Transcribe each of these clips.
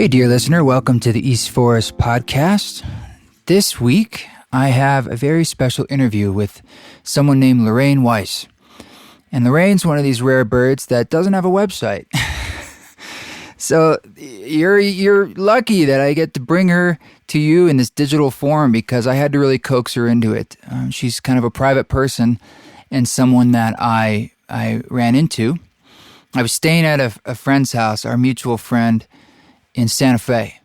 Hey, dear listener, welcome to the East Forest podcast. This week, I have a very special interview with someone named Lorraine Weiss. And Lorraine's one of these rare birds that doesn't have a website. So you're lucky that I get to bring her to you in this digital form because I had to really coax her into it. She's kind of a private person and someone that I ran into. I was staying at a friend's house, our mutual friend in Santa Fe.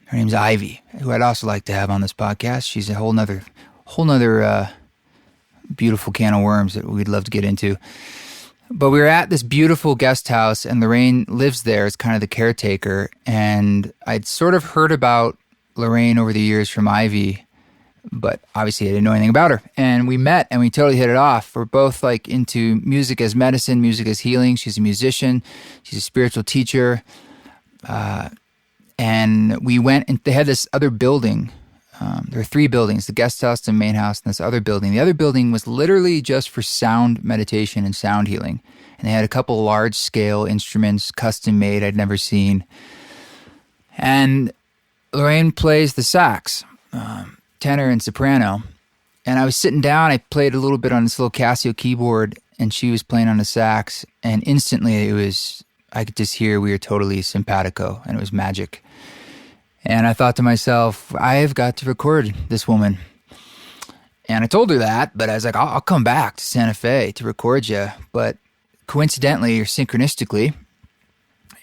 Her name's Ivy, who I'd also like to have on this podcast. She's a whole nother beautiful can of worms that we'd love to get into. But we were at this beautiful guest house, and Lorraine lives there as kind of the caretaker. And I'd sort of heard about Lorraine over the years from Ivy, but obviously I didn't know anything about her. And we met, and we totally hit it off. We're both like into music as medicine, music as healing. She's a musician. She's a spiritual teacher. And we went, and they had this other building. There were three buildings, the guest house, the main house, and this other building. The other building was literally just for sound meditation and sound healing. And they had a couple large-scale instruments, custom-made, I'd never seen. And Lorraine plays the sax, tenor and soprano. And I was sitting down, I played a little bit on this little Casio keyboard, and she was playing on the sax. And instantly I could just hear we were totally simpatico, and it was magic. And I thought to myself, I've got to record this woman. And I told her that, but I was like, I'll come back to Santa Fe to record you. But coincidentally or synchronistically,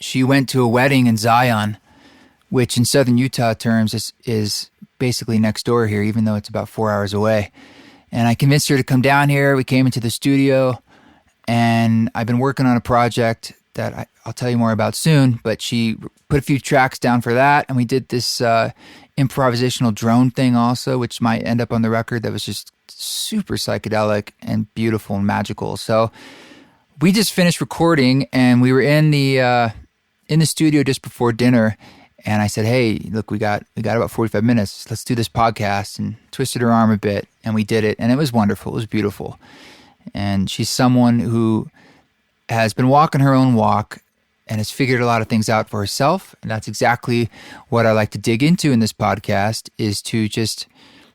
she went to a wedding in Zion, which in southern Utah terms is basically next door here, even though it's about 4 hours away. And I convinced her to come down here. We came into the studio, and I've been working on a project that I'll tell you more about soon, but she put a few tracks down for that, and we did this improvisational drone thing also, which might end up on the record, that was just super psychedelic and beautiful and magical. So we just finished recording, and we were in the studio just before dinner, and I said, hey, look, we got about 45 minutes. Let's do this podcast, and twisted her arm a bit, and we did it, and it was wonderful. It was beautiful. And she's someone who has been walking her own walk and has figured a lot of things out for herself. And that's exactly what I like to dig into in this podcast, is to just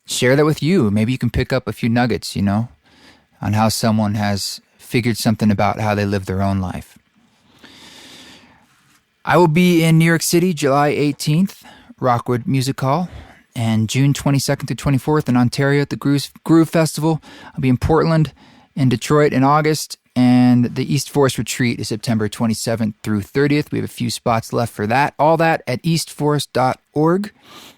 share that with you. Maybe you can pick up a few nuggets, on how someone has figured something about how they live their own life. I will be in New York City, July 18th, Rockwood Music Hall, and June 22nd through 24th in Ontario at the Groove Festival. I'll be in Portland, in Detroit in August, and the East Forest Retreat is September 27th through 30th. We have a few spots left for that. All that at eastforest.org.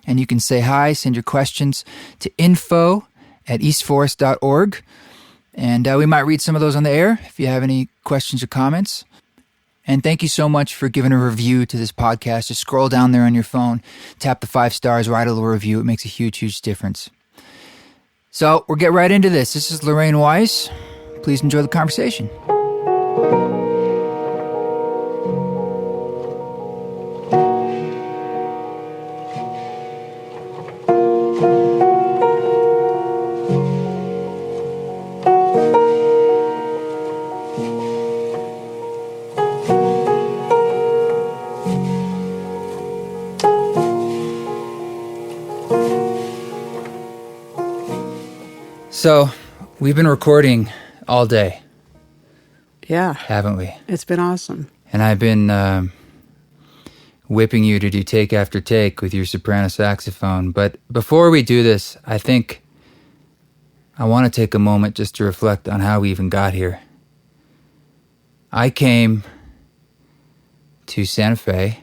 And you can say hi, send your questions to info@eastforest.org. And we might read some of those on the air if you have any questions or comments. And thank you so much for giving a review to this podcast. Just scroll down there on your phone, tap the 5 stars, write a little review. It makes a huge, huge difference. So we'll get right into this. This is Lorraine Weiss. Please enjoy the conversation. So, we've been recording all day. Yeah. Haven't we? It's been awesome. And I've been whipping you to do take after take with your soprano saxophone. But before we do this, I think I want to take a moment just to reflect on how we even got here. I came to Santa Fe,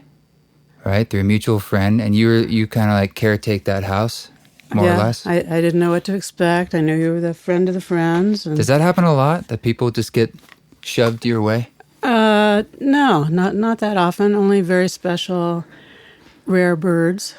right, through a mutual friend, and you kind of like caretake that house, more or less. I didn't know what to expect. I knew you were the friend of the friends. And Does that happen a lot, that people just get shoved your way? No, not that often. Only very special, rare birds.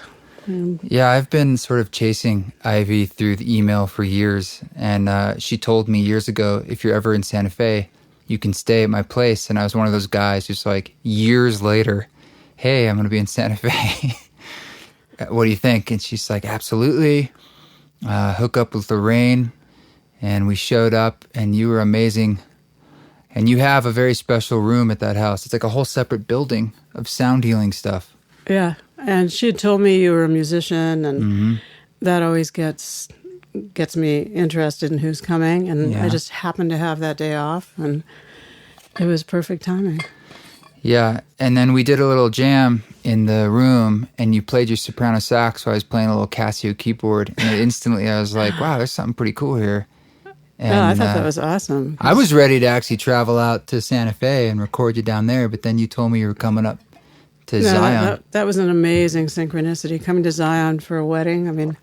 Yeah, I've been sort of chasing Ivy through the email for years, and she told me years ago, if you're ever in Santa Fe, you can stay at my place. And I was one of those guys who's like, years later, hey, I'm going to be in Santa Fe. What do you think? And she's like, absolutely. Hook up with Lorraine. And we showed up, and you were amazing. And you have a very special room at that house. It's like a whole separate building of sound healing stuff. Yeah, And she had told me you were a musician, and that always gets me interested in who's coming. And Yeah. I just happened to have that day off, and it was perfect timing. Yeah, and then we did a little jam in the room, and you played your soprano sax, so I was playing a little Casio keyboard, and instantly I was like, wow, there's something pretty cool here. And I thought that was awesome. I was ready to actually travel out to Santa Fe and record you down there, but then you told me you were coming up to Zion. That was an amazing synchronicity, coming to Zion for a wedding. I mean,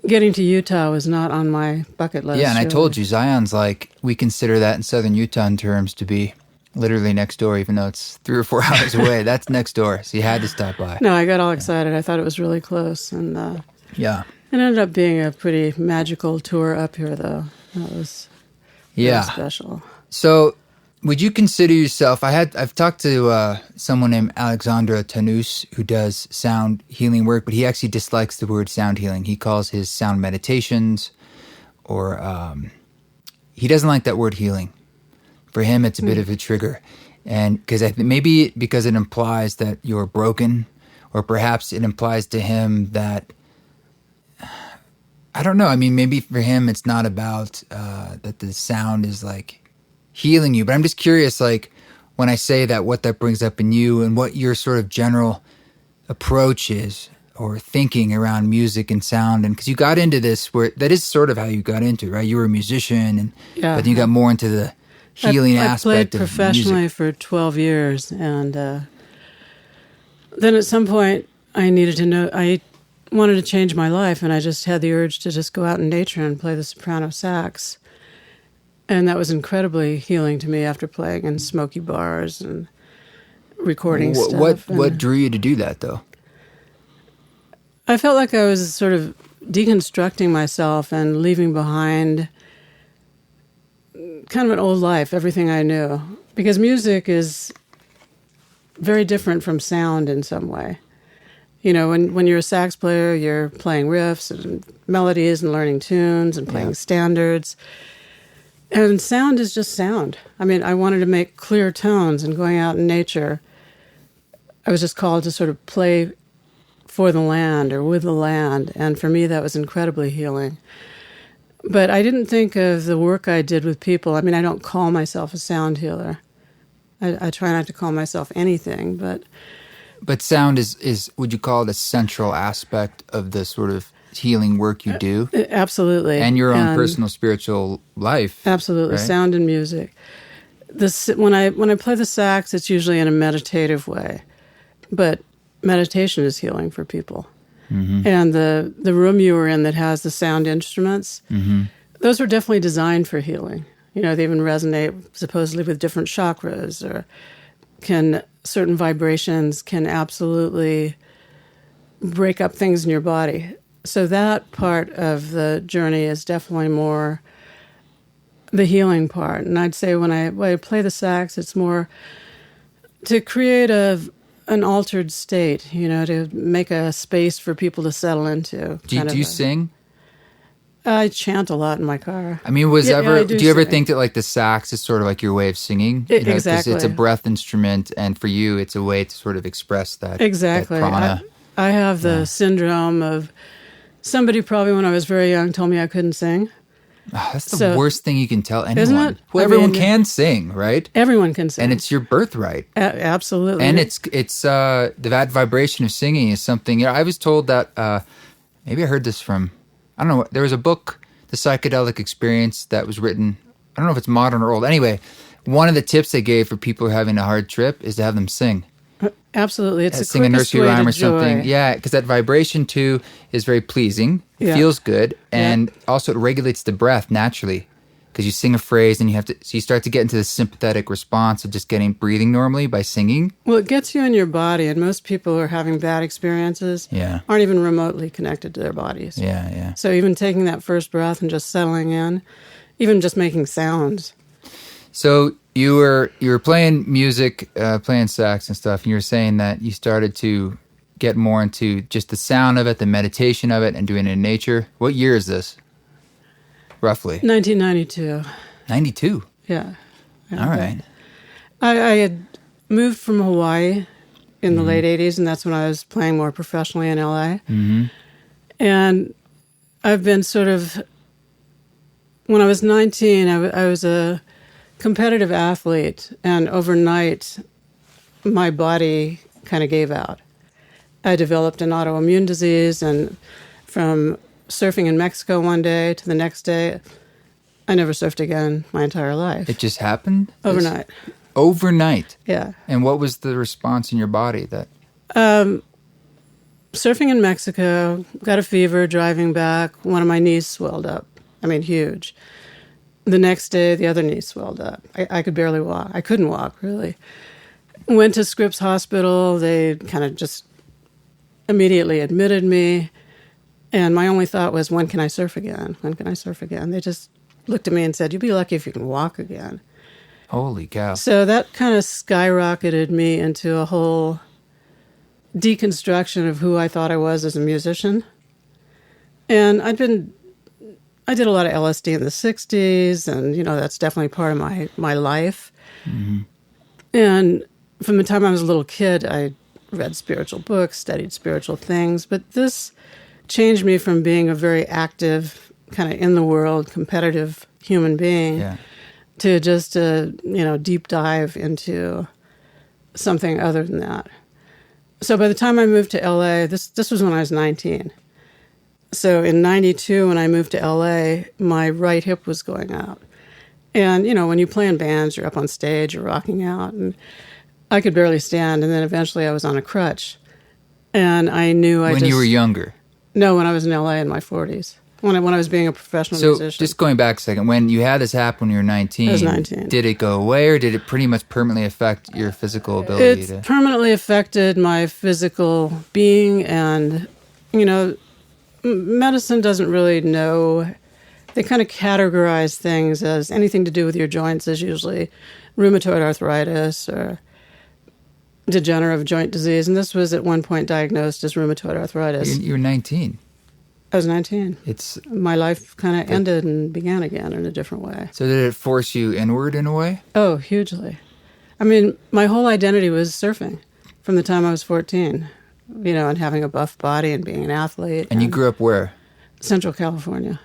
getting to Utah was not on my bucket list. Yeah, and I really. told you, Zion's like, we consider that in southern Utah in terms to be literally next door, even though it's 3 or 4 hours away. That's next door, so you had to stop by. No, I got all excited. I thought it was really close, and Yeah. it ended up being a pretty magical tour up here, though. That was really special. So, would you consider yourself? I've talked to someone named Alexandra Tanous who does sound healing work, but he actually dislikes the word sound healing. He calls his sound meditations, or he doesn't like that word healing. For him, it's a bit of a trigger, and maybe because it implies that you're broken, or perhaps it implies to him that. I don't know. I mean, maybe for him, it's not about that the sound is like healing you. But I'm just curious, like when I say that, what that brings up in you and what your sort of general approach is or thinking around music and sound. And because you got into this, where that is sort of how you got into it, right? You were a musician, and but then you got more into the healing aspect I played of professionally music. for 12 years, and then at some point I needed to know. I wanted to change my life, and I just had the urge to just go out in nature and play the soprano sax. And that was incredibly healing to me after playing in smoky bars and recording stuff. What drew you to do that, though? I felt like I was sort of deconstructing myself and leaving behind kind of an old life, everything I knew. Because music is very different from sound in some way. You know, when you're a sax player, you're playing riffs and melodies and learning tunes and playing standards. And sound is just sound. I mean, I wanted to make clear tones, and going out in nature, I was just called to sort of play for the land or with the land. And for me, that was incredibly healing. But I didn't think of the work I did with people. I mean, I don't call myself a sound healer. I try not to call myself anything, but... But sound is would you call it a central aspect of the sort of healing work you do? Absolutely. And your own personal spiritual life. Absolutely. Right? Sound and music. When I play the sax, it's usually in a meditative way. But meditation is healing for people. Mm-hmm. And the room you were in that has the sound instruments, those were definitely designed for healing. You know, they even resonate supposedly with different chakras, or certain vibrations can absolutely break up things in your body. So that part of the journey is definitely more the healing part. And I'd say when I play the sax, it's more to create an altered state, you know, to make a space for people to settle into. Do you sing? I chant a lot in my car. I mean, do you ever think that like the sax is sort of like your way of singing? You know, exactly. 'cause it's a breath instrument, and for you, it's a way to sort of express that. Exactly. That prana. I have the syndrome of somebody probably when I was very young told me I couldn't sing. Oh, that's the worst thing you can tell anyone. Isn't it? Well, everyone can sing, right? Everyone can sing. And it's your birthright. Absolutely. And it's that vibration of singing is something, you know, I was told that, maybe I heard this from, I don't know, there was a book, The Psychedelic Experience, that was written, I don't know if it's modern or old. Anyway, one of the tips they gave for people who are having a hard trip is to have them sing. Absolutely. It's sing a nursery rhyme or something. Joy. Yeah, because that vibration too is very pleasing. It feels good. And also it regulates the breath naturally. Because you sing a phrase and you start to get into the sympathetic response of just breathing normally by singing. Well, it gets you in your body, and most people who are having bad experiences aren't even remotely connected to their bodies. Yeah. So even taking that first breath and just settling in, even just making sounds. So you were playing music, playing sax and stuff, and you were saying that you started to get more into just the sound of it, the meditation of it, and doing it in nature. What year is this? Roughly? 1992. 92? Yeah. All right. I had moved from Hawaii in the late 80s, and that's when I was playing more professionally in LA. And I've been sort of, when I was 19, I was a competitive athlete, and overnight, my body kind of gave out. I developed an autoimmune disease, and from surfing in Mexico one day to the next day, I never surfed again my entire life. It just happened? Overnight. Overnight? Yeah. And what was the response in your body that... Surfing in Mexico, got a fever, driving back, one of my knees swelled up. I mean, huge. The next day, the other knee swelled up. I could barely walk. I couldn't walk, really. Went to Scripps Hospital. They kind of just immediately admitted me. And my only thought was, when can I surf again? When can I surf again? They just looked at me and said, you'll be lucky if you can walk again. Holy cow. So that kind of skyrocketed me into a whole deconstruction of who I thought I was as a musician. And I did a lot of LSD in the 60s, and, that's definitely part of my life. And from the time I was a little kid, I read spiritual books, studied spiritual things, but this changed me from being a very active, kind of in the world, competitive human being to just a deep dive into something other than that. So by the time I moved to LA, this was when I was 19. So in 92, when I moved to LA, my right hip was going out. And, when you play in bands, you're up on stage, you're rocking out, and I could barely stand. And then eventually I was on a crutch. And I knew When you were younger? No, when I was in LA in my 40s. When I was being a professional musician. So just going back a second, when you had this happen when you were 19, I was 19. Did it go away, or did it pretty much permanently affect your physical ability? It permanently affected my physical being, and, medicine doesn't really know. They kind of categorize things as anything to do with your joints is usually rheumatoid arthritis or degenerative joint disease. And this was at one point diagnosed as rheumatoid arthritis. You were 19. I was 19. My life kind of ended and began again in a different way. So did it force you inward in a way? Oh, hugely. I mean, my whole identity was surfing from the time I was 14, and having a buff body and being an athlete. And you grew up where? Central California.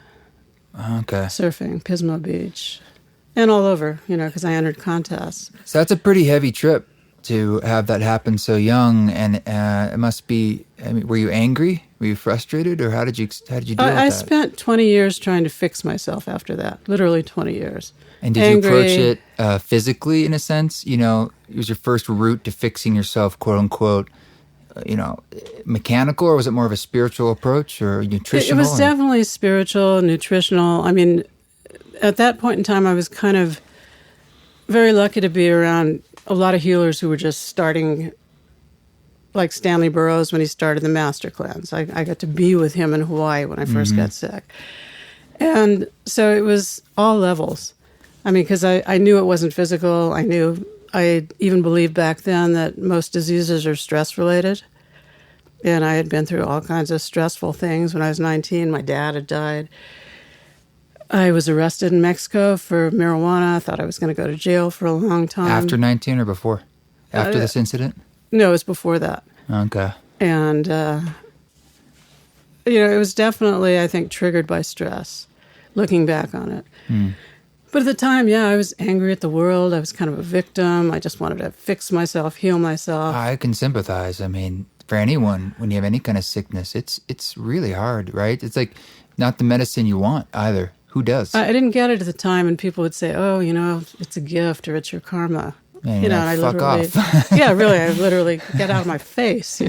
Okay. Surfing, Pismo Beach, and all over, because I entered contests. So that's a pretty heavy trip to have that happen so young, and it must be. I mean, were you angry? Were you frustrated, or how did you deal with that? I spent 20 years trying to fix myself after that. Literally 20 years. And did you approach it physically, in a sense? It was your first route to fixing yourself, quote unquote. Mechanical, or was it more of a spiritual approach, or nutritional? It was definitely spiritual, nutritional. I mean, at that point in time, I was kind of very lucky to be around a lot of healers who were just starting, like Stanley Burroughs when he started the Master Cleanse. I got to be with him in Hawaii when I first got sick. And so it was all levels. I mean, because I knew it wasn't physical. I even believed back then that most diseases are stress-related. And I had been through all kinds of stressful things. When I was 19, my dad had died. I was arrested in Mexico for marijuana. I thought I was going to go to jail for a long time. After 19 or before? After this incident? No, it was before that. Okay. And, it was definitely, I think, triggered by stress, looking back on it. But at the time, I was angry at the world. I was kind of a victim. I just wanted to fix myself, heal myself. I can sympathize. I mean, for anyone, when you have any kind of sickness, it's really hard, right? It's like not the medicine you want either. Who does? I didn't get it at the time, and people would say, oh, it's a gift or it's your karma. And and I fuck off. Yeah, really, I literally get out of my face,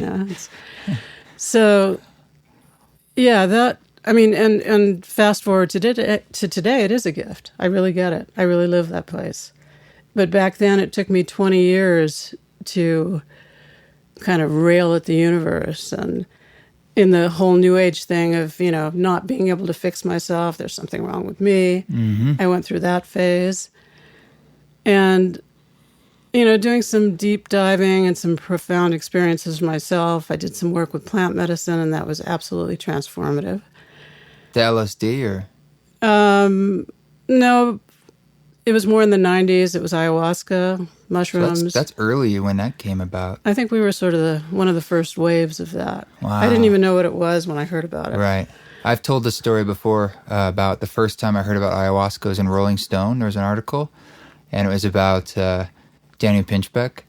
So, that, I mean, and fast forward to today, it is a gift. I really get it. I really live that place. But back then, it took me 20 years to kind of rail at the universe, and in the whole New Age thing of, not being able to fix myself, there's something wrong with me. I went through that phase. And, doing some deep diving and some profound experiences myself. I did some work with plant medicine, and that was absolutely transformative. The LSD or? No, it was more in the 90s. It was ayahuasca, So mushrooms. that's early when that came about. I think we were sort of one of the first waves of that. Wow. I didn't even know what it was when I heard about it. Right. I've told this story before about the first time I heard about ayahuasca was in Rolling Stone. There was an article, and it was about Daniel Pinchbeck.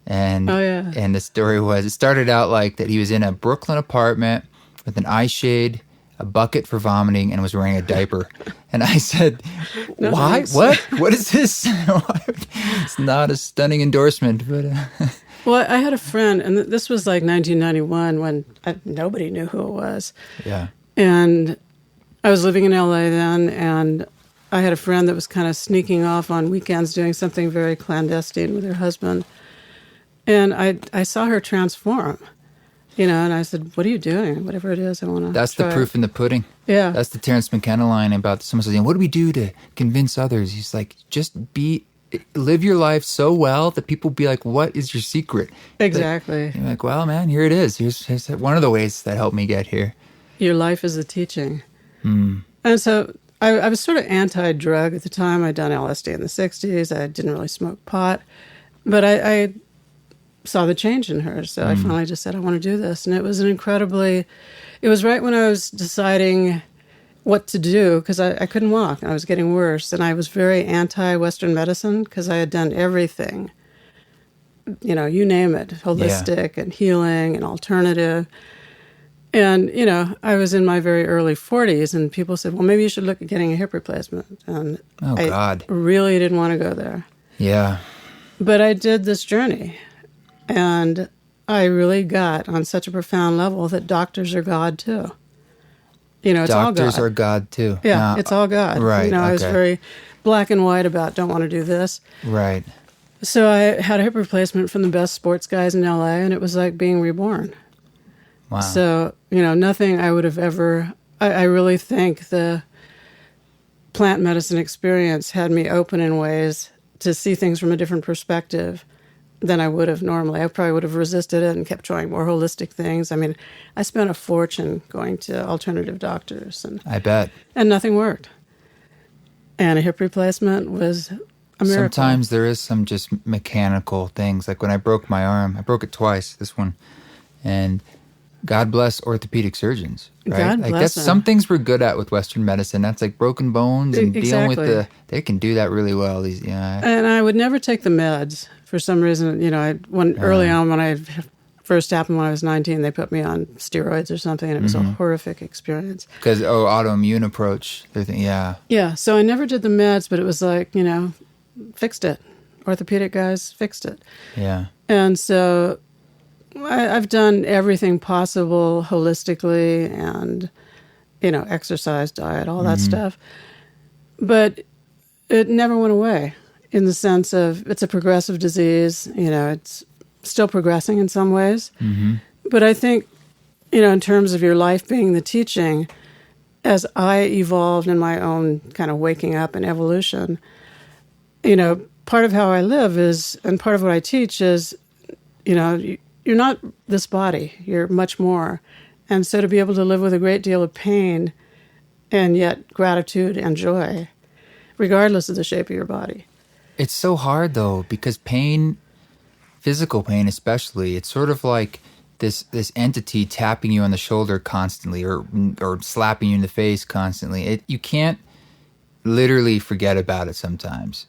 And Oh, yeah. and the story was, it started out like that he was in a Brooklyn apartment with an eye shade, a bucket for vomiting, and was wearing a diaper. And I said, No why? thanks. What? What is this? It's not a stunning endorsement, but... Well, I had a friend, and this was like 1991 when nobody knew who it was. yeah. And I was living in LA then, and I had a friend that was kind of sneaking off on weekends doing something very clandestine with her husband. And I saw her transform, and I said, what are you doing? Whatever it is, I want to That's the proof in the pudding. Yeah. That's the Terrence McKenna line about someone saying, what do we do to convince others? He's like, just live your life so well that people be like, what is your secret? Exactly. You're like, well, man, here it is. Here's one of the ways that helped me get here. Your life is a teaching. And so I was sort of anti-drug at the time. I'd done LSD in the 60s. I didn't really smoke pot. But I saw the change in her. So I finally just said, I want to do this. And it was it was right when I was deciding what to do, because I couldn't walk. I was getting worse. And I was very anti-Western medicine because I had done everything. You name it, holistic and healing and alternative. And, I was in my very early 40s, and people said, well, maybe you should look at getting a hip replacement. And God. I really didn't want to go there. Yeah. But I did this journey, and I really got on such a profound level that doctors are God, too. It's all God. Doctors are God, too. Yeah, it's all God. Right, I was okay. very black and white about don't want to do this. Right. So I had a hip replacement from the best sports guys in LA, and it was like being reborn. Wow. So, nothing I would have ever... I really think the plant medicine experience had me open in ways to see things from a different perspective than I would have normally. I probably would have resisted it and kept trying more holistic things. I mean, I spent a fortune going to alternative doctors. I bet. And nothing worked. And a hip replacement was a miracle. Sometimes there is some just mechanical things. Like when I broke my arm, I broke it twice, this one. And... God bless orthopedic surgeons, right? God like bless that's them. some things we're good at with Western medicine. That's like broken bones and dealing with Exactly. they can do that really well. And I would never take the meds for some reason. Early on when I first happened when I was 19, they put me on steroids or something, and it was a horrific experience. Because autoimmune approach. Yeah. So I never did the meds, but it was like fixed it. Orthopedic guys fixed it. Yeah. And so I've done everything possible holistically and, exercise, diet, all that stuff. But it never went away in the sense of it's a progressive disease. It's still progressing in some ways. But I think, in terms of your life being the teaching, as I evolved in my own kind of waking up and evolution, part of how I live is, and part of what I teach is, you're not this body, you're much more. And so to be able to live with a great deal of pain and yet gratitude and joy, regardless of the shape of your body. It's so hard though, because pain, physical pain especially, it's sort of like this entity tapping you on the shoulder constantly or slapping you in the face constantly. You can't literally forget about it sometimes.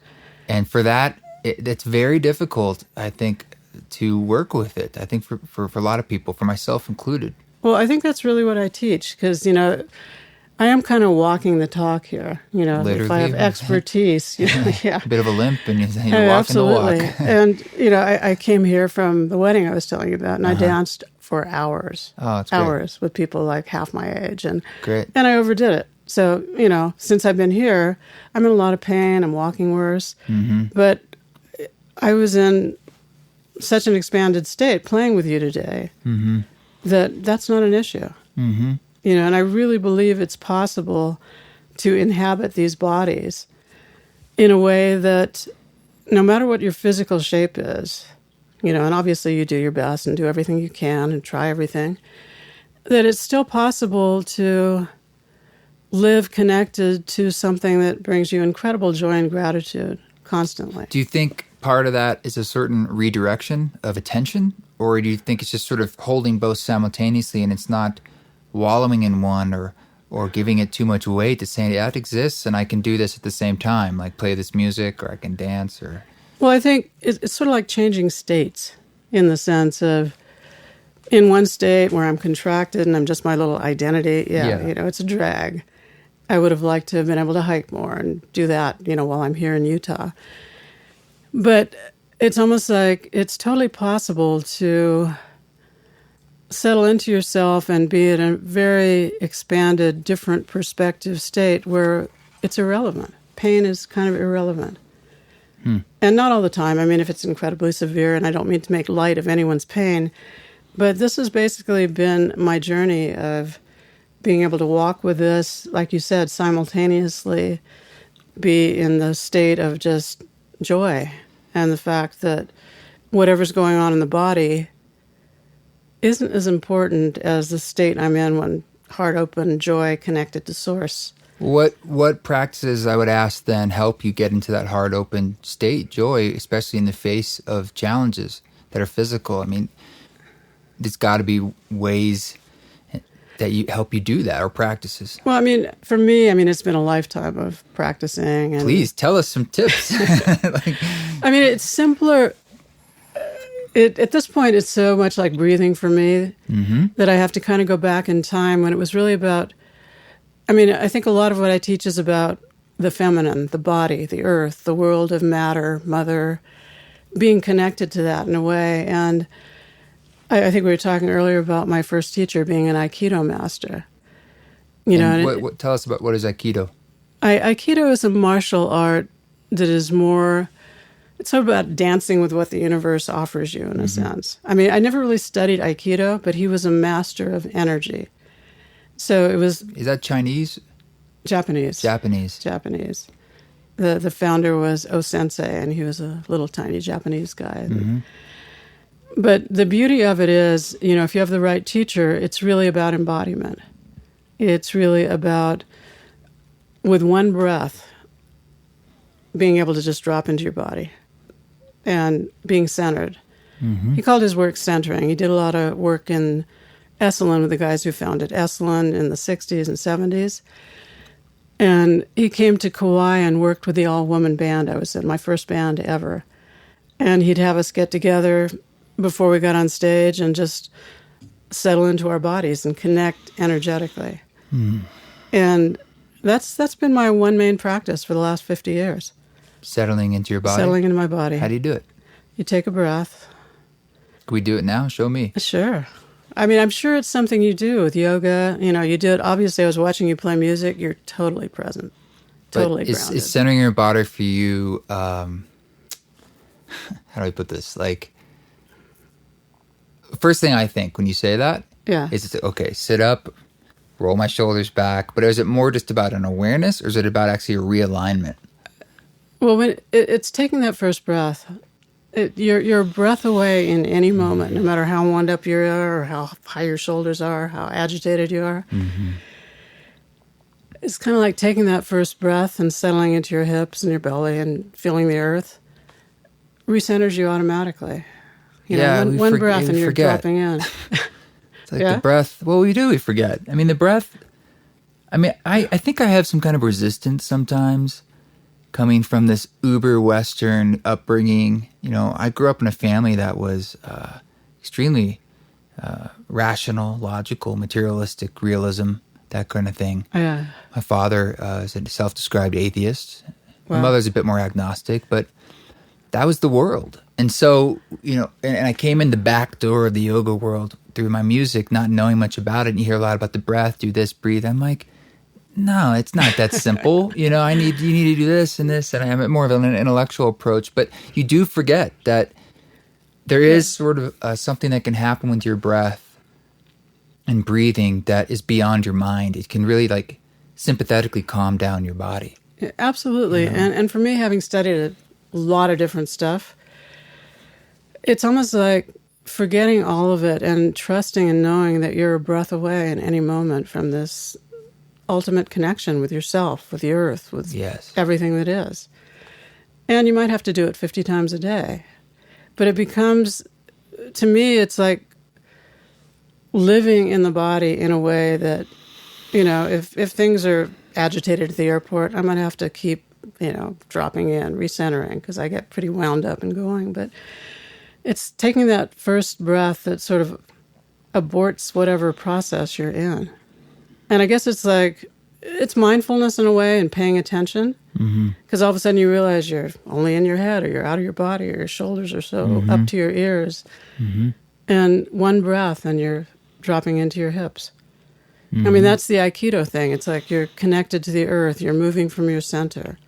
And for that, it's very difficult, I think, to work with it. I think for a lot of people, for myself included. Well, I think that's really what I teach because, I am kind of walking the talk here. Literally. If I have expertise, yeah. A bit of a limp and you're walking absolutely. the walk. And, I came here from the wedding I was telling you about, and I danced for hours. Oh, that's great. Hours with people like half my age. And, Great. And I overdid it. So, since I've been here, I'm in a lot of pain. I'm walking worse. But I was in such an expanded state playing with you today that's not an issue. And I really believe it's possible to inhabit these bodies in a way that no matter what your physical shape is, and obviously you do your best and do everything you can and try everything, that it's still possible to live connected to something that brings you incredible joy and gratitude constantly. Do you think part of that is a certain redirection of attention, or do you think it's just sort of holding both simultaneously and it's not wallowing in one or giving it too much weight to saying, yeah, it exists and I can do this at the same time, like play this music or I can dance or... Well, I think it's sort of like changing states in the sense of in one state where I'm contracted and I'm just my little identity, it's a drag. I would have liked to have been able to hike more and do that, while I'm here in Utah. But it's almost like it's totally possible to settle into yourself and be in a very expanded, different perspective state where it's irrelevant. Pain is kind of irrelevant. And not all the time. I mean, if it's incredibly severe, and I don't mean to make light of anyone's pain, but this has basically been my journey of being able to walk with this, like you said, simultaneously be in the state of just joy and the fact that whatever's going on in the body isn't as important as the state I'm in when heart open, joy connected to source. What practices, I would ask then, help you get into that heart open state, joy, especially in the face of challenges that are physical? I mean, there's got to be ways that you help you do that, or practices. Well, I mean, for me, it's been a lifetime of practicing. And please tell us some tips. It's simpler. At this point, it's so much like breathing for me that I have to kind of go back in time when it was really about, I think a lot of what I teach is about the feminine, the body, the earth, the world of matter, mother, being connected to that in a way. And I think we were talking earlier about my first teacher being an Aikido master. Tell us about what is Aikido? Aikido is a martial art that is more... It's sort of about dancing with what the universe offers you, in a sense. I never really studied Aikido, but he was a master of energy. So it was... Is that Chinese? Japanese. Japanese. The founder was O-sensei, and he was a little tiny Japanese guy. But the beauty of it is, if you have the right teacher, it's really about embodiment. It's really about, with one breath, being able to just drop into your body and being centered. He called his work centering. He did a lot of work in Esalen with the guys who founded Esalen in the 60s and 70s. And he came to Kauai and worked with the all-woman band I was in, my first band ever. And he'd have us get together before we got on stage and just settle into our bodies and connect energetically. And that's been my one main practice for the last 50 years. Settling into your body? Settling into my body. How do you do it? You take a breath. Can we do it now? Show me. Sure. I'm sure it's something you do with yoga. You do it. Obviously, I was watching you play music. You're totally present. Totally grounded. Is centering your body for you, how do I put this? Like, first thing I think when you say that is, okay, sit up, roll my shoulders back. But is it more just about an awareness, or is it about actually a realignment? Well, when it's taking that first breath. You're a breath away in any moment, no matter how wound up you are or how high your shoulders are, how agitated you are. It's kind of like taking that first breath and settling into your hips and your belly and feeling the earth. Recenters you automatically. One breath and you're dropping in. It's like the breath. Well, we forget. The breath. I think I have some kind of resistance sometimes, coming from this uber Western upbringing. I grew up in a family that was extremely rational, logical, materialistic realism, that kind of thing. Yeah. My father is a self-described atheist. Wow. My mother's a bit more agnostic, but that was the world. And so, and I came in the back door of the yoga world through my music, not knowing much about it. And you hear a lot about the breath, do this, breathe. I'm like, no, it's not that simple. You need to do this and this, and I have more of an intellectual approach. But you do forget that there is sort of something that can happen with your breath and breathing that is beyond your mind. It can really sympathetically calm down your body. Absolutely. And for me, having studied a lot of different stuff, it's almost like forgetting all of it and trusting and knowing that you're a breath away in any moment from this ultimate connection with yourself, with the earth, with Yes. everything that is. And you might have to do it 50 times a day. But it becomes, to me, it's like living in the body in a way that, if things are agitated at the airport, I'm going to have to keep, dropping in, recentering, because I get pretty wound up and going. But it's taking that first breath that sort of aborts whatever process you're in. And I guess it's mindfulness in a way and paying attention. Because all of a sudden you realize you're only in your head, or you're out of your body, or your shoulders are so up to your ears. And one breath and you're dropping into your hips. I mean, that's the Aikido thing. It's like you're connected to the earth. You're moving from your center.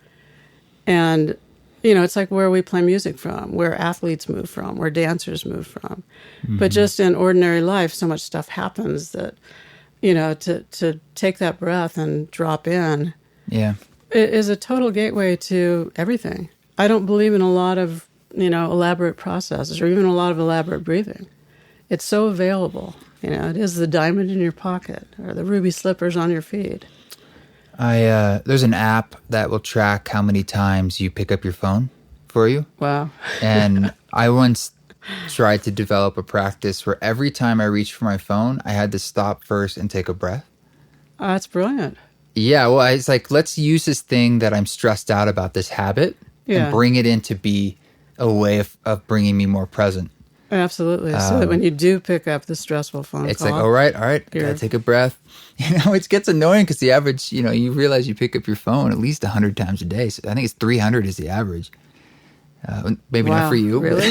And, it's like where we play music from, where athletes move from, where dancers move from. But just in ordinary life, so much stuff happens that, to take that breath and drop in is a total gateway to everything. I don't believe in a lot of, elaborate processes or even a lot of elaborate breathing. It's so available. It is the diamond in your pocket or the ruby slippers on your feet. There's an app that will track how many times you pick up your phone for you. Wow. And I once tried to develop a practice where every time I reached for my phone, I had to stop first and take a breath. Oh, that's brilliant. Yeah, well, it's like, let's use this thing that I'm stressed out about, this habit, and bring it in to be a way of bringing me more present. Absolutely. So that when you do pick up the stressful phone it's call, like, all right, I gotta take a breath. It gets annoying because the average, you realize you pick up your phone at least 100 times a day. So I think it's 300 is the average. Maybe not for you. Really?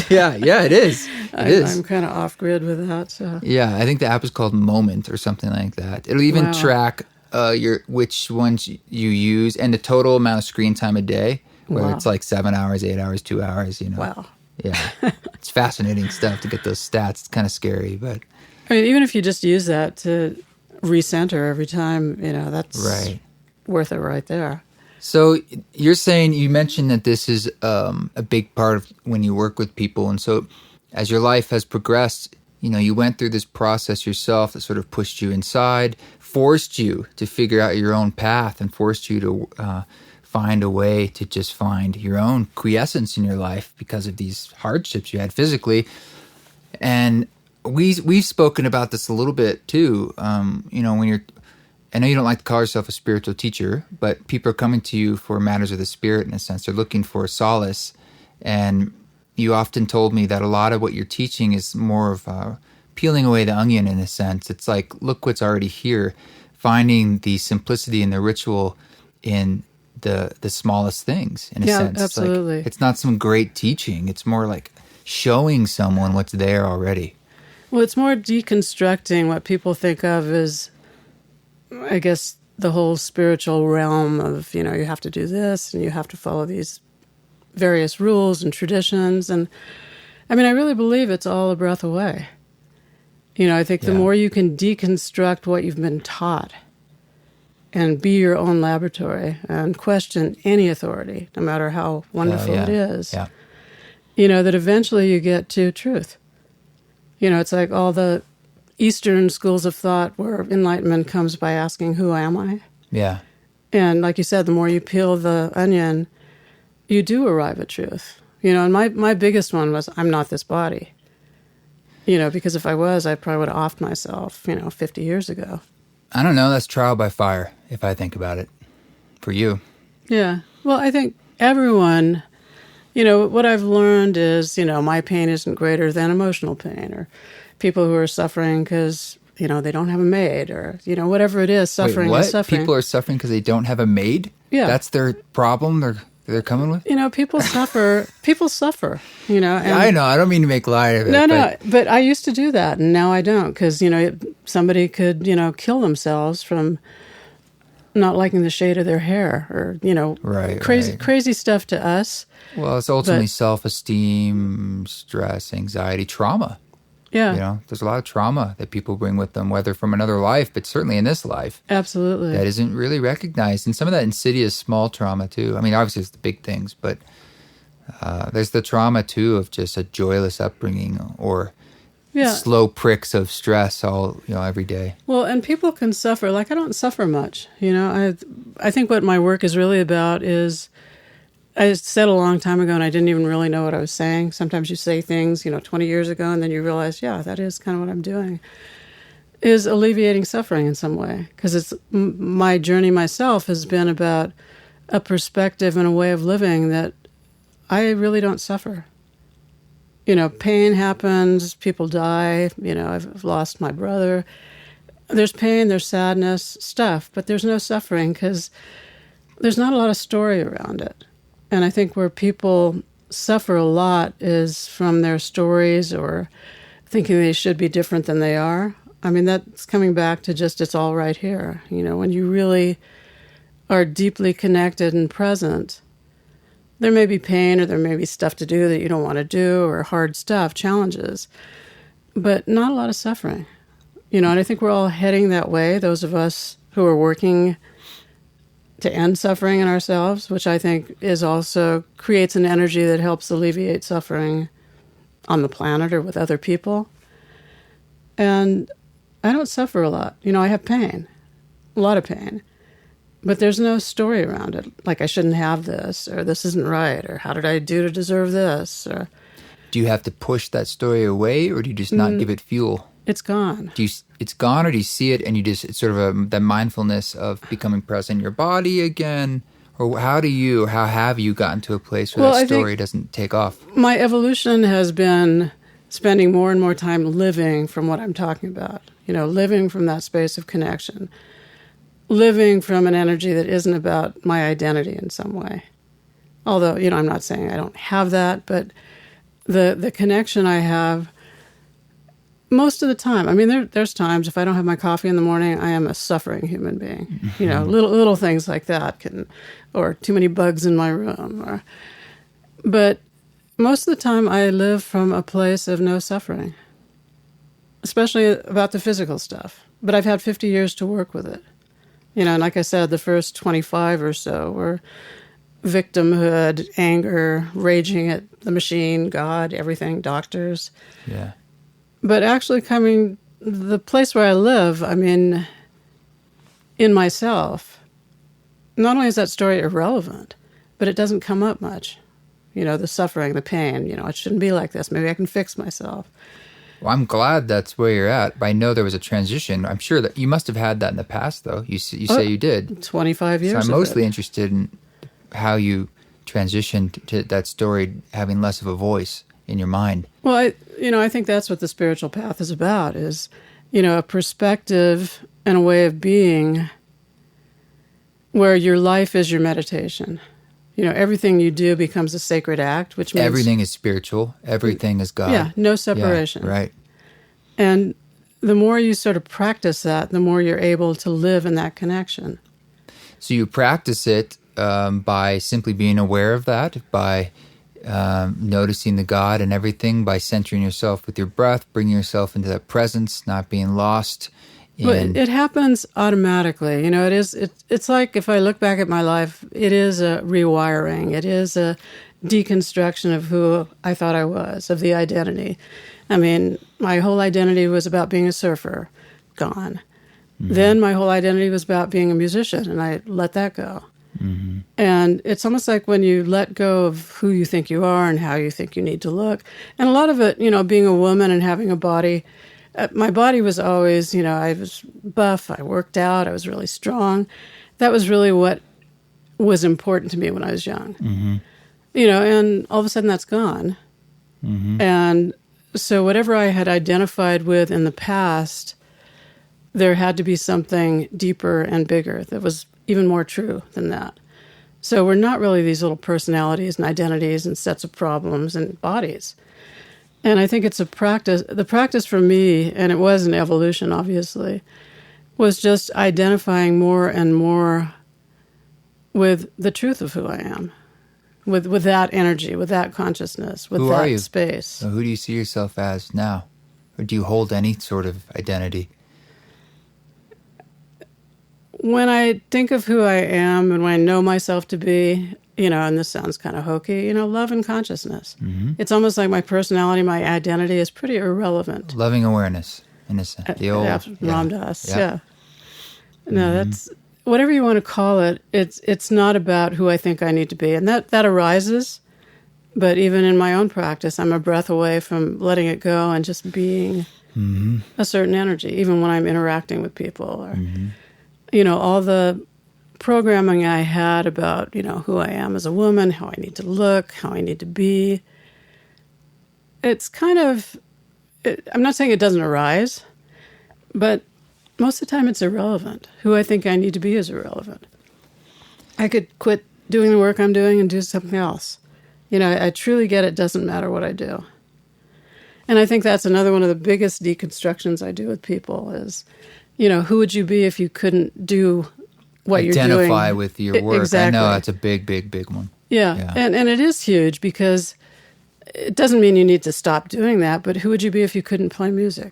Yeah, it is. It is. I'm kind of off grid with that. So. Yeah, I think the app is called Moment or something like that. It'll even track which ones you use and the total amount of screen time a day, where it's like 7 hours, 8 hours, 2 hours. Wow. Yeah, it's fascinating stuff to get those stats. It's kind of scary, but I mean, even if you just use that to recenter every time, that's worth it right there. So you're saying, you mentioned that this is a big part of when you work with people. And so as your life has progressed, you went through this process yourself that sort of pushed you inside, forced you to figure out your own path, and forced you to find a way to just find your own quiescence in your life because of these hardships you had physically. And we've spoken about this a little bit too. When I know you don't like to call yourself a spiritual teacher, but people are coming to you for matters of the spirit in a sense. They're looking for solace. And you often told me that a lot of what you're teaching is more of peeling away the onion in a sense. It's like, look what's already here, finding the simplicity and the ritual in the smallest things in a sense. Absolutely. It's not some great teaching. It's more like showing someone what's there already. Well, it's more deconstructing what people think of as, I guess, the whole spiritual realm of, you have to do this and you have to follow these various rules and traditions. And I mean, I really believe it's all a breath away. I think the more you can deconstruct what you've been taught and be your own laboratory and question any authority, no matter how wonderful it is, that eventually you get to truth. It's like all the Eastern schools of thought where enlightenment comes by asking, who am I? Yeah. And like you said, the more you peel the onion, you do arrive at truth. And my biggest one was, I'm not this body. Because if I was, I probably would have offed myself, 50 years ago. I don't know. That's trial by fire, if I think about it, for you. Yeah. Well, I think everyone, what I've learned is, my pain isn't greater than emotional pain, or people who are suffering because, they don't have a maid, or, whatever it is, suffering Wait, what? is suffering. People are suffering because they don't have a maid? Yeah. That's their problem they're coming with? People suffer. And, Yeah, I know. I don't mean to make light of it. No, but I used to do that, and now I don't, because, somebody could, kill themselves from not liking the shade of their hair, or, crazy stuff to us. Well, it's ultimately self-esteem, stress, anxiety, trauma. Yeah. There's a lot of trauma that people bring with them, whether from another life, but certainly in this life. Absolutely. That isn't really recognized. And some of that insidious small trauma, too. I mean, obviously, it's the big things, but there's the trauma, too, of just a joyless upbringing or Yeah. slow pricks of stress all, every day. Well, and people can suffer. Like, I don't suffer much. I think what my work is really about is, I said a long time ago, and I didn't even really know what I was saying. Sometimes you say things, 20 years ago, and then you realize, yeah, that is kind of what I'm doing, is alleviating suffering in some way. Because my journey myself has been about a perspective and a way of living that I really don't suffer. Pain happens, people die, I've lost my brother. There's pain, there's sadness, stuff, but there's no suffering because there's not a lot of story around it. And I think where people suffer a lot is from their stories or thinking they should be different than they are. I mean, that's coming back to just it's all right here. When you really are deeply connected and present, there may be pain or there may be stuff to do that you don't want to do or hard stuff, challenges, but not a lot of suffering. And I think we're all heading that way, those of us who are working to end suffering in ourselves, which I think is also creates an energy that helps alleviate suffering on the planet or with other people. And I don't suffer a lot. I have pain, a lot of pain, but there's no story around it. Like, I shouldn't have this, or this isn't right, or how did I do to deserve this? Or Do you have to push that story away, or do you just not give it fuel? It's gone. It's gone, or do you see it and it's sort of the mindfulness of becoming present in your body again? Or how have you gotten to a place where that story doesn't take off? My evolution has been spending more and more time living from what I'm talking about, living from that space of connection, living from an energy that isn't about my identity in some way. Although, I'm not saying I don't have that, but the connection I have most of the time. I mean, there's times if I don't have my coffee in the morning, I am a suffering human being. Little things like that or too many bugs in my room. But most of the time, I live from a place of no suffering, especially about the physical stuff. But I've had 50 years to work with it. And like I said, the first 25 or so were victimhood, anger, raging at the machine, God, everything, doctors. Yeah. But actually the place where I live, I mean, in myself, not only is that story irrelevant, but it doesn't come up much. The suffering, the pain, it shouldn't be like this. Maybe I can fix myself. Well, I'm glad that's where you're at. But I know there was a transition. I'm sure that you must have had that in the past, though. You say you did. 25 years. So I'm mostly interested in how you transitioned to that story having less of a voice in your mind. Well, I think that's what the spiritual path is about, is, a perspective and a way of being where your life is your meditation. Everything you do becomes a sacred act, which means everything is spiritual. Everything is God. Yeah, no separation. Yeah, right. And the more you sort of practice that, the more you're able to live in that connection. So you practice it by simply being aware of that, by noticing the God and everything, by centering yourself with your breath, bringing yourself into that presence, not being lost. Well, it happens automatically. It's like, if I look back at my life, it is a rewiring. It is a deconstruction of who I thought I was, of the identity. I mean, my whole identity was about being a surfer, gone. Mm-hmm. Then my whole identity was about being a musician, and I let that go. Mm-hmm. And it's almost like when you let go of who you think you are and how you think you need to look. And a lot of it, being a woman and having a body, my body was always, I was buff, I worked out, I was really strong. That was really what was important to me when I was young. Mm-hmm. And all of a sudden that's gone. Mm-hmm. And so whatever I had identified with in the past, there had to be something deeper and bigger that was even more true than that. So we're not really these little personalities and identities and sets of problems and bodies. And I think it's a practice. The practice for me, and it was an evolution, obviously, was just identifying more and more with the truth of who I am, with that energy, with that consciousness, with that space. So who do you see yourself as now? Or do you hold any sort of identity? When I think of who I am and when I know myself to be, and this sounds kind of hokey, love and consciousness. It's almost like my personality, my identity is pretty irrelevant. Loving awareness, in a sense. The old Ram Dass, yeah. No, that's whatever you want to call it. It's not about who I think I need to be, and that arises. But even in my own practice, I'm a breath away from letting it go and just being a certain energy, even when I'm interacting with people. Or, all the programming I had about, who I am as a woman, how I need to look, how I need to be. It's kind of, I'm not saying it doesn't arise, but most of the time it's irrelevant. Who I think I need to be is irrelevant. I could quit doing the work I'm doing and do something else. I truly get it doesn't matter what I do. And I think that's another one of the biggest deconstructions I do with people is, who would you be if you couldn't do what you're doing? Identify with your work. Exactly. I know that's a big, big, big one. Yeah. And it is huge because it doesn't mean you need to stop doing that, but who would you be if you couldn't play music?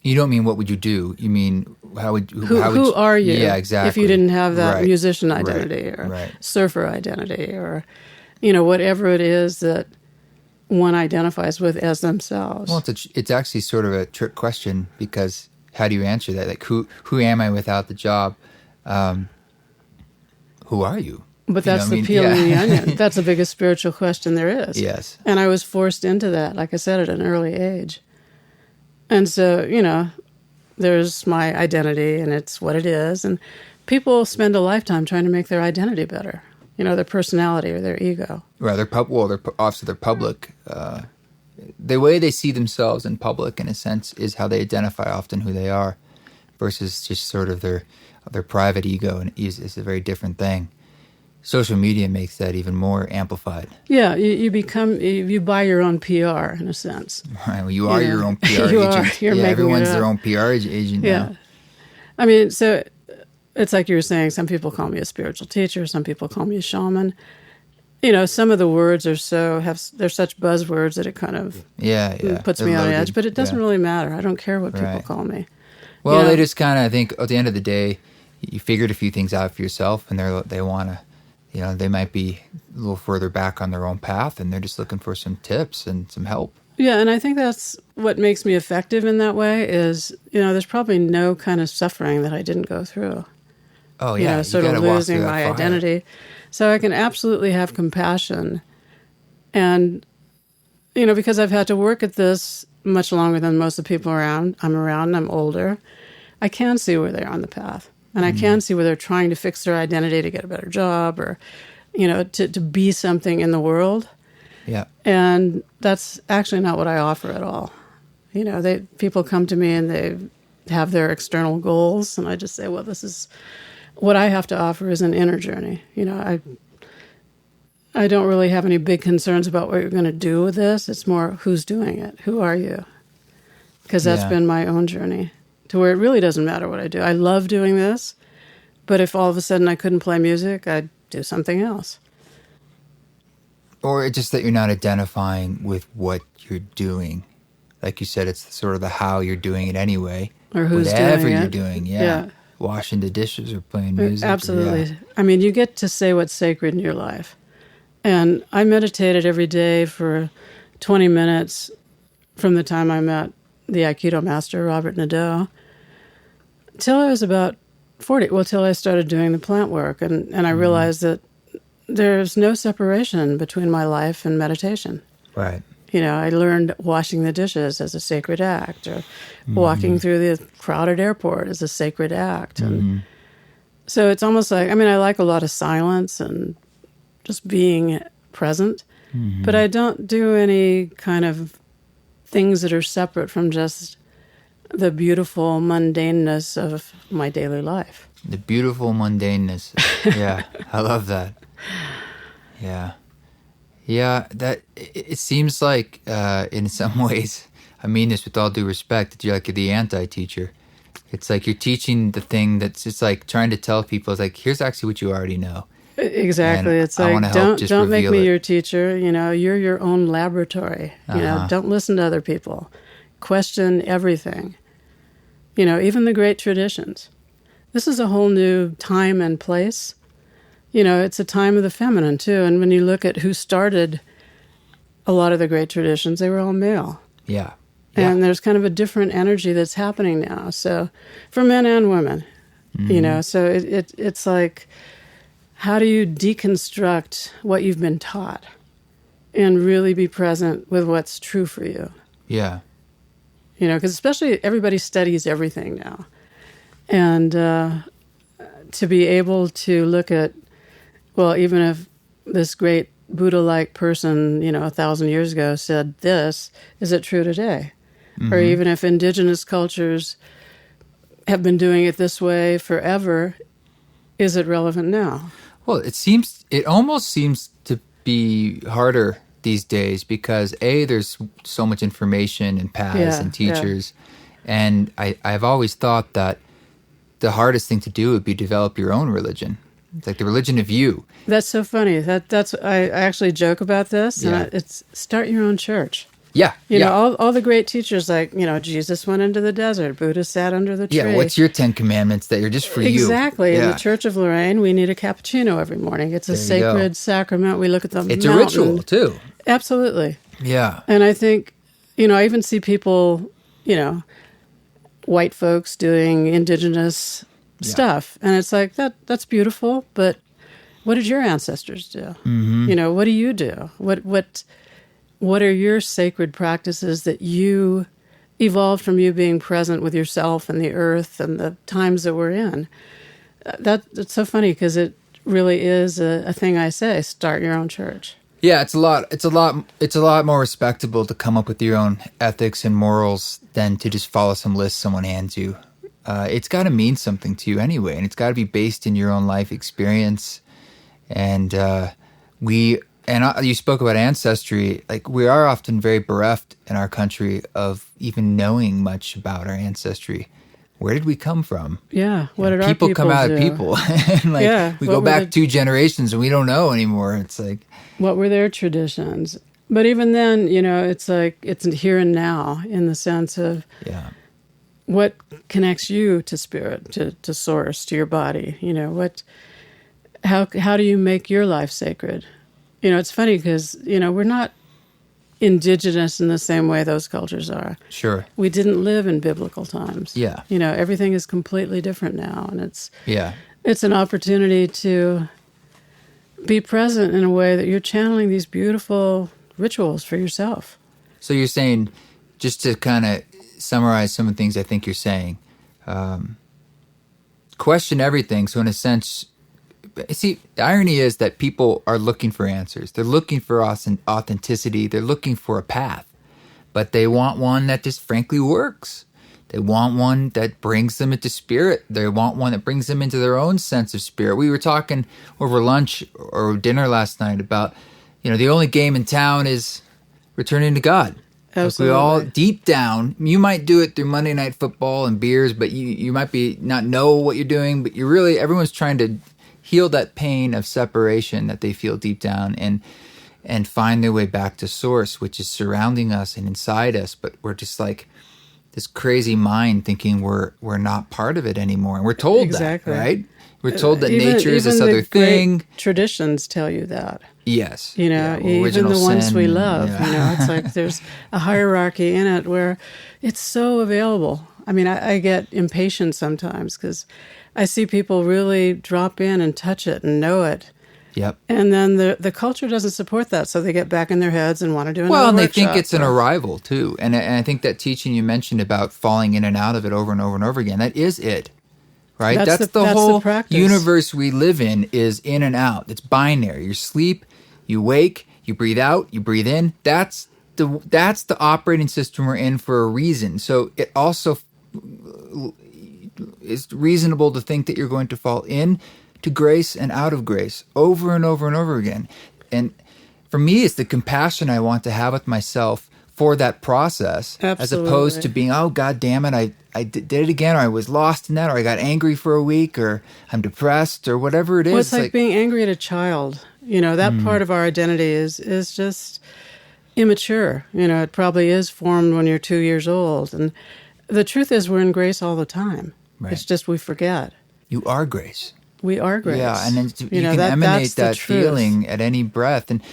You don't mean what would you do? You mean who are you? Yeah, exactly. If you didn't have that right. musician identity or surfer identity or whatever it is that one identifies with as themselves. Well, it's actually sort of a trick question because how do you answer that? Like, who am I without the job? Who are you? But that's the peeling the onion. That's the biggest spiritual question there is. Yes. And I was forced into that, like I said, at an early age. And so, there's my identity and it's what it is. And people spend a lifetime trying to make their identity better. Their personality or their ego. Right, they're public. The way they see themselves in public, in a sense, is how they identify often who they are, versus just sort of their private ego, and is a very different thing. Social media makes that even more amplified. Yeah, you buy your own PR in a sense. Right, well, you are your own PR agent. Everyone's their own PR agent now. Yeah, I mean, so. It's like you were saying, some people call me a spiritual teacher, some people call me a shaman. Some of the words they're such buzzwords that it kind of puts me on edge, but it doesn't really matter. I don't care what people call me. Well, they just kind of, I think, at the end of the day, you figured a few things out for yourself, and they want to, they might be a little further back on their own path, and they're just looking for some tips and some help. Yeah, and I think that's what makes me effective in that way is, there's probably no kind of suffering that I didn't go through. Oh, yeah. Sort of losing my identity. So I can absolutely have compassion. And, because I've had to work at this much longer than most of the people I'm around, I'm older, I can see where they are on the path. And I can see where they're trying to fix their identity to get a better job or, to be something in the world. Yeah. And that's actually not what I offer at all. People come to me and they have their external goals. And I just say, well, this is... What I have to offer is an inner journey. I don't really have any big concerns about what you're going to do with this. It's more who's doing it. Who are you? Because that's been my own journey to where it really doesn't matter what I do. I love doing this, but if all of a sudden I couldn't play music, I'd do something else. Or it's just that you're not identifying with what you're doing. Like you said, it's sort of the how you're doing it anyway. Or who's whatever doing it. You're doing, yeah. Washing the dishes or playing music. Absolutely. I mean, you get to say what's sacred in your life. And I meditated every day for 20 minutes from the time I met the Aikido master, Robert Nadeau, till I was about 40. Well, till I started doing the plant work. And I realized that there's no separation between my life and meditation. Right. I learned washing the dishes as a sacred act, or walking through the crowded airport as a sacred act. And so it's almost like, I like a lot of silence and just being present, but I don't do any kind of things that are separate from just the beautiful mundaneness of my daily life. The beautiful mundaneness. Yeah, I love that. Yeah. Yeah, it seems like in some ways, I mean this with all due respect, that you're like the anti-teacher. It's like you're teaching the thing that's just like trying to tell people, it's like, here's actually what you already know. Exactly. And it's like, don't make me your teacher. You're your own laboratory. Don't listen to other people. Question everything. Even the great traditions. This is a whole new time and place. it's a time of the feminine too. And when you look at who started a lot of the great traditions, they were all male. Yeah. And there's kind of a different energy that's happening now. So for men and women, so it's like, how do you deconstruct what you've been taught and really be present with what's true for you? Yeah. Because especially everybody studies everything now. And to be able to look at, well, even if this great Buddha-like person, 1,000 years ago said this, is it true today? Or even if indigenous cultures have been doing it this way forever, is it relevant now? Well, it almost seems to be harder these days because there's so much information and paths and teachers. And I've always thought that the hardest thing to do would be develop your own religion. It's like the religion of you. That's so funny. That's I actually joke about this. Yeah. And it's start your own church. Yeah. All the great teachers, like, Jesus went into the desert. Buddha sat under the tree. Yeah, what's your 10 commandments that are just for you? Exactly. Yeah. In the Church of Lorraine, we need a cappuccino every morning. It's a sacred sacrament. We look at the It's mountain. a ritual, too. Absolutely. Yeah. And I think, I even see people, white folks doing indigenous stuff. And it's like, that's beautiful, but what did your ancestors do? What do you do? What are your sacred practices that you evolved from you being present with yourself and the earth and the times that we're in? That's so funny because it really is a thing I say, start your own church. Yeah, it's a lot more respectable to come up with your own ethics and morals than to just follow some list someone hands you. It's got to mean something to you anyway, and it's got to be based in your own life experience. And you spoke about ancestry. Like, we are often very bereft in our country of even knowing much about our ancestry. Where did we come from? Yeah, what did our people come out do? of people? And we go back 2 generations and we don't know anymore. It's like, what were their traditions? But even then, it's like it's here and now in the sense of what connects you to spirit, to source, to your body. How do you make your life sacred? It's funny because we're not indigenous in the same way those cultures are. Sure. We didn't live in biblical times. Yeah. Everything is completely different now, and it's an opportunity to be present in a way that you're channeling these beautiful rituals for yourself. So you're saying, just to kind of summarize some of the things I think you're saying, question everything. So in a sense, see, the irony is that people are looking for answers. They're looking for authenticity. They're looking for a path, but they want one that just frankly works. They want one that brings them into spirit. They want one that brings them into their own sense of spirit. We were talking over lunch or dinner last night about, the only game in town is returning to God. Absolutely. Like, we all, deep down, you might do it through Monday Night Football and beers, but you might be not know what you're doing, but everyone's trying to heal that pain of separation that they feel deep down and find their way back to source, which is surrounding us and inside us. But we're just like this crazy mind thinking we're not part of it anymore. And we're told that, right? We're told that nature is this other thing. Traditions tell you that. Yes. Even the ones sin, we love, it's like there's a hierarchy in it where it's so available. I mean, I get impatient sometimes because I see people really drop in and touch it and know it. Yep. And then the culture doesn't support that, so they get back in their heads and want to do another Well, and they workshop. think it's an arrival, too. And I think that teaching you mentioned about falling in and out of it over and over and over again, that is it, right? That's the whole practice. universe we live in and out. It's binary. You sleep, you wake, you breathe out, you breathe in. That's the operating system we're in for a reason. So it also is reasonable to think that you're going to fall in to grace and out of grace over and over and over again. And for me, it's the compassion I want to have with myself for that process. Absolutely. As opposed to being, oh, God damn it, I did it again, or I was lost in that, or I got angry for a week, or I'm depressed, or whatever it is. Well, it's like being angry at a child. That part of our identity is just immature. It probably is formed when you're 2 years old. And the truth is we're in grace all the time. Right. It's just we forget. You are grace. we are grace. Yeah, and then you can emanate that feeling at any breath. And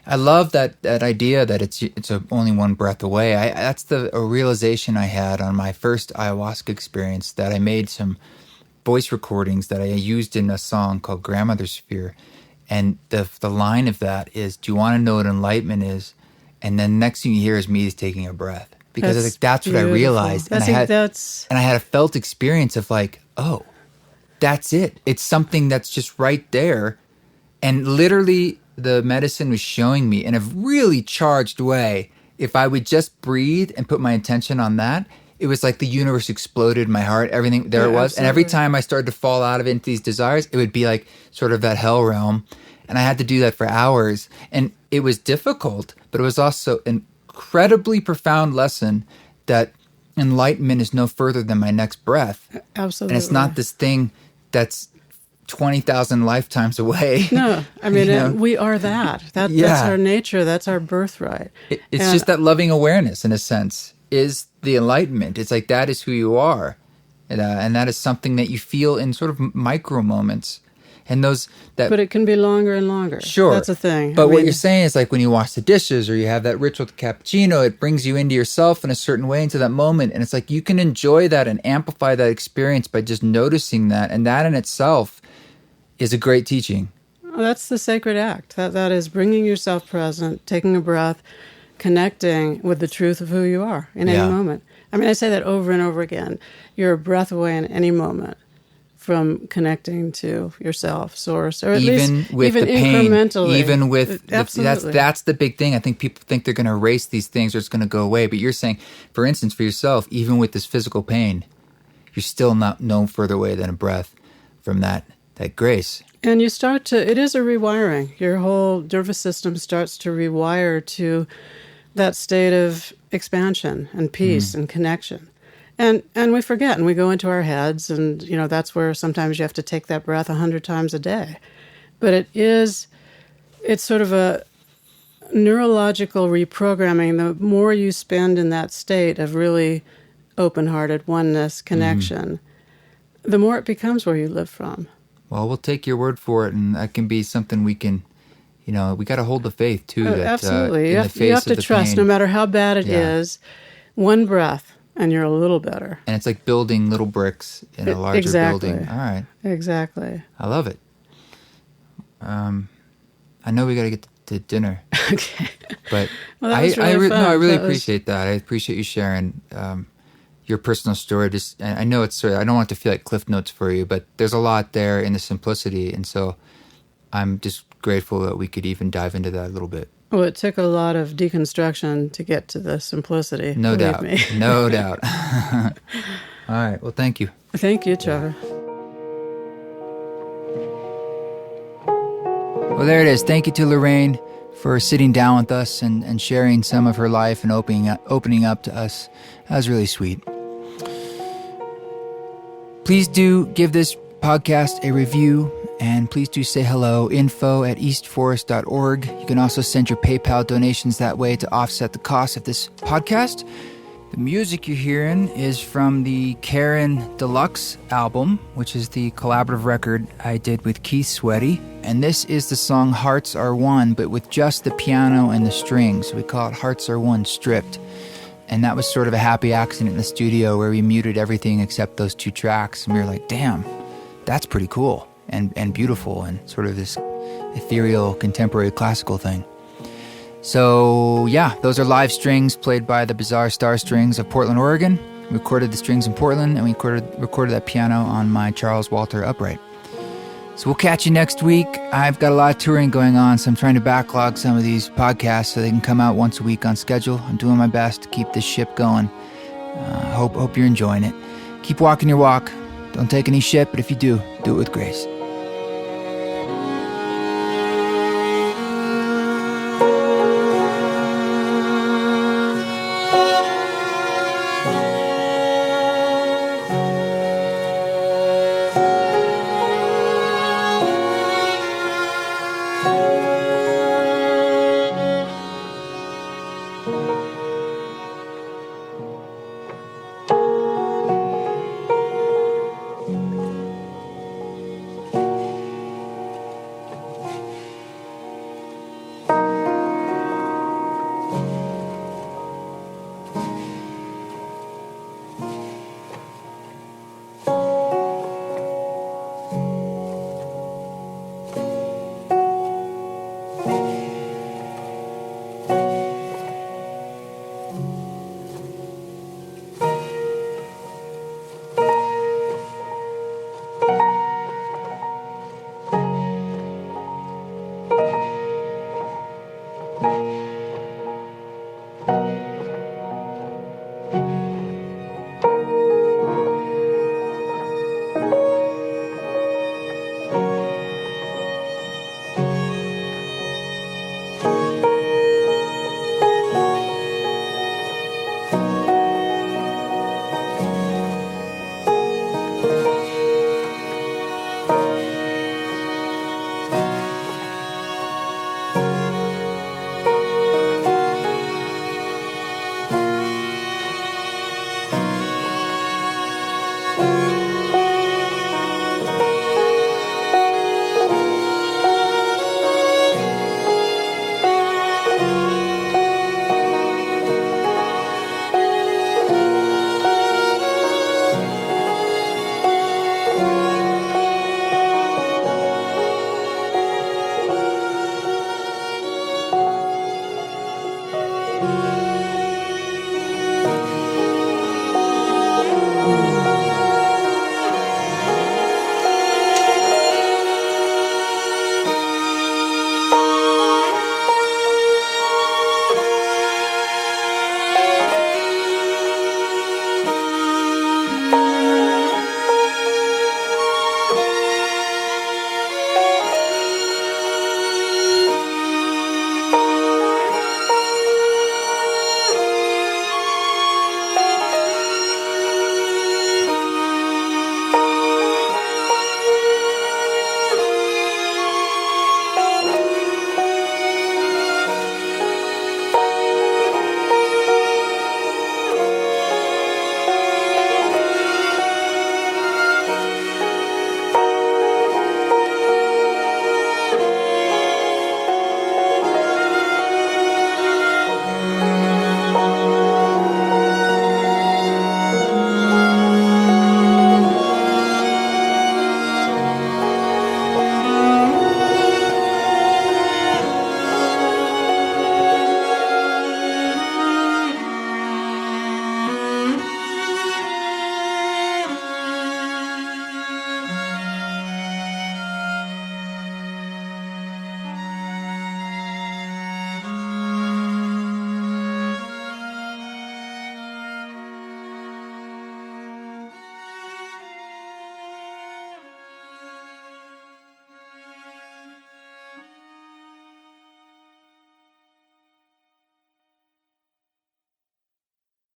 I love that idea that it's only one breath away. That's a realization I had on my first ayahuasca experience, that I made some voice recordings that I used in a song called Grandmother's Sphere. And the line of that is, do you want to know what enlightenment is? And then next thing you hear is me taking a breath. Because that's what I realized. And I had a felt experience of like, oh, that's it. It's something that's just right there. And literally the medicine was showing me in a really charged way, if I would just breathe and put my attention on that, it was like the universe exploded in my heart. Everything there it was. Absolutely. And every time I started to fall out of it into these desires, it would be like sort of that hell realm. And I had to do that for hours. And it was difficult, but it was also an incredibly profound lesson that enlightenment is no further than my next breath. Absolutely. And it's not this thing that's 20,000 lifetimes away. No, I mean, we are that. That's our nature. That's our birthright. It's just that loving awareness, in a sense, is the enlightenment. It's like that is who you are. And that is something that you feel in sort of micro moments. And but it can be longer and longer. Sure. That's a thing. But what you're saying is like when you wash the dishes or you have that ritual with the cappuccino, it brings you into yourself in a certain way, into that moment. And it's like you can enjoy that and amplify that experience by just noticing that. And that in itself is a great teaching. Well, that's the sacred act. That is bringing yourself present, taking a breath, connecting with the truth of who you are in any moment. I mean, I say that over and over again. You're a breath away in any moment from connecting to yourself, source, or at least with the pain, incrementally. Even with Absolutely. that's the big thing. I think people think they're going to erase these things or it's going to go away. But you're saying, for instance, for yourself, even with this physical pain, you're still not no further away than a breath from that grace. And you start to, it is a rewiring. Your whole nervous system starts to rewire to that state of expansion and peace and connection. And we forget, and we go into our heads, and that's where sometimes you have to take that breath 100 times a day. But it's sort of a neurological reprogramming. The more you spend in that state of really open-hearted oneness, connection, the more it becomes where you live from. Well, we'll take your word for it, and that can be something we can, we got to hold the faith too. Absolutely, you have to trust, pain. No matter how bad it is, one breath. And you're a little better. And it's like building little bricks in a larger building. All right. Exactly. I love it. I know we got to get to dinner. Okay. But well, I really appreciate that. I appreciate you sharing your personal story. I know I don't want it to feel like Cliff Notes for you, but there's a lot there in the simplicity. And so I'm just grateful that we could even dive into that a little bit. Well, it took a lot of deconstruction to get to the simplicity. No doubt. Me. No doubt. All right. Well, thank you. Thank you, Trevor. Well, there it is. Thank you to Lorraine for sitting down with us and sharing some of her life and opening up to us. That was really sweet. Please do give this podcast a review. And please do say hello, info@eastforest.org. You can also send your PayPal donations that way to offset the cost of this podcast. The music you're hearing is from the Karen Deluxe album, which is the collaborative record I did with Keith Sweaty. And this is the song Hearts Are One, but with just the piano and the strings. We call it Hearts Are One Stripped. And that was sort of a happy accident in the studio where we muted everything except those two tracks. And we were like, damn, that's pretty cool. And beautiful and sort of this ethereal contemporary classical thing. So yeah, those are live strings played by the Bizarre Star Strings of Portland, Oregon. We recorded the strings in Portland and we recorded that piano on my Charles Walter upright. So we'll catch you next week. I've got a lot of touring going on, so I'm trying to backlog some of these podcasts so they can come out once a week on schedule. I'm doing my best to keep this ship going. Hope you're enjoying it. Keep walking your walk. Don't take any shit, but if you do, do it with grace.